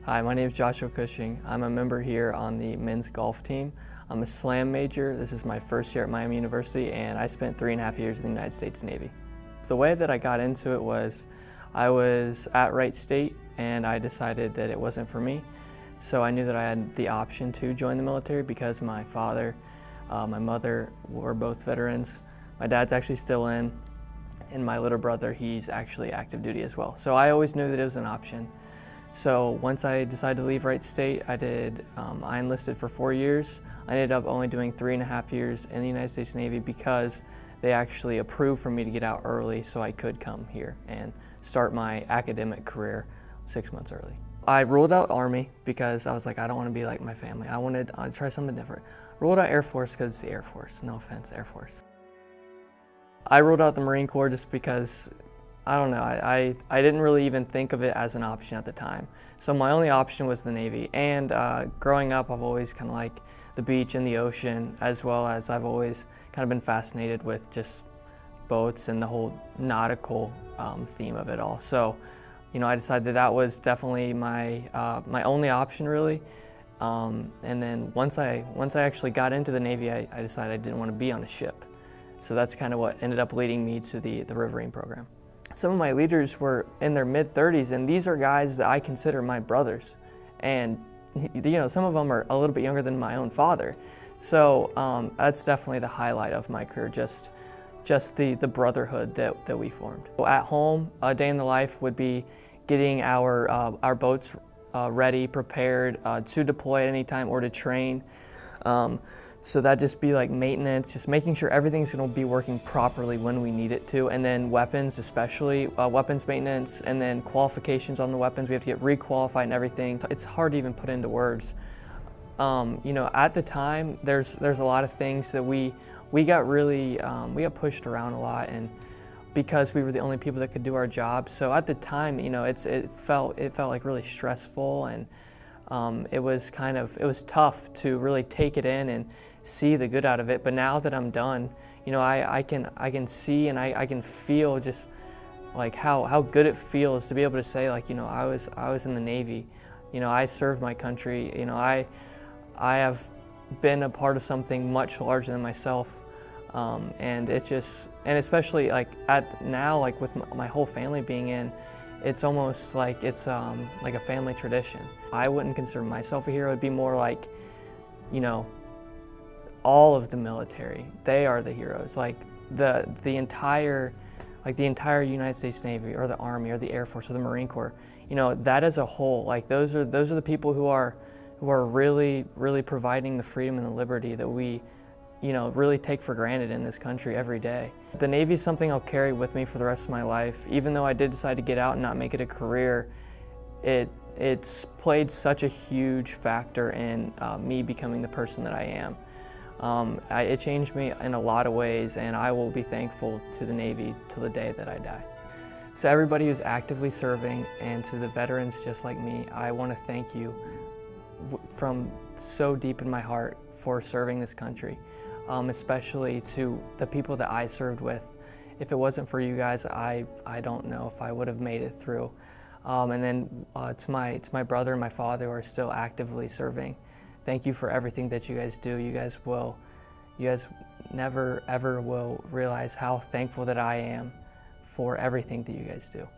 Hi, my name is Joshua Cushing. I'm a member here on the men's golf team. I'm a slam major. This is my first year at Miami University, and I spent 3.5 years in the United States Navy. The way that I got into it was I was at Wright State and I decided that it wasn't for me. So I knew that I had the option to join the military because my father, my mother were both veterans. My dad's actually still in, and my little brother, he's actually active duty as well. So I always knew that it was an option. So once I decided to leave Wright State, I enlisted for 4 years. I ended up only doing 3.5 years in the United States Navy because they actually approved for me to get out early so I could come here and start my academic career 6 months early. I ruled out Army because I was like, I don't want to be like my family. I wanted to try something different. Ruled out Air Force because it's the Air Force. No offense, Air Force. I ruled out the Marine Corps just because I don't know, I didn't really even think of it as an option at the time. So my only option was the Navy. And growing up, I've always kind of liked the beach and the ocean, as well as I've always kind of been fascinated with just boats and the whole nautical theme of it all. So, you know, I decided that that was definitely my only option really. And then once I actually got into the Navy, I decided I didn't want to be on a ship. So that's kind of what ended up leading me to the riverine program. Some of my leaders were in their mid-30s, and these are guys that I consider my brothers. And you know, some of them are a little bit younger than my own father. So that's definitely the highlight of my career, just the brotherhood that we formed. At home, a day in the life would be getting our boats ready, prepared to deploy at any time or to train. So that'd just be like maintenance, just making sure everything's going to be working properly when we need it to. And then weapons, especially weapons maintenance, and then qualifications on the weapons. We have to get requalified and everything. It's hard to even put into words. You know, at the time, there's a lot of things that we got really, we got pushed around a lot, and because we were the only people that could do our job. So at the time, you know, it felt like really stressful, and it was tough to really take it in and see the good out of it. But now that I'm done, you know, I can see and I can feel just like how good it feels to be able to say, like, you know, I was in the Navy, you know, I served my country, you know, I have been a part of something much larger than myself, and it's just, and especially like now, like with my whole family being in, it's almost like it's like a family tradition. I wouldn't consider myself a hero. It'd be more like, you know, all of the military, they are the heroes. Like the entire United States Navy or the Army or the Air Force or the Marine Corps, you know, that as a whole, like those are the people who are really providing the freedom and the liberty that we, you know, really take for granted in this country every day. The Navy is something I'll carry with me for the rest of my life. Even though I did decide to get out and not make it a career, it's played such a huge factor in me becoming the person that I am. It changed me in a lot of ways, and I will be thankful to the Navy till the day that I die. To everybody who's actively serving, and to the veterans just like me, I want to thank you from so deep in my heart for serving this country. Especially to the people that I served with. If it wasn't for you guys, I don't know if I would have made it through. And then to my brother and my father who are still actively serving, thank you for everything that you guys do. You guys never ever will realize how thankful that I am for everything that you guys do.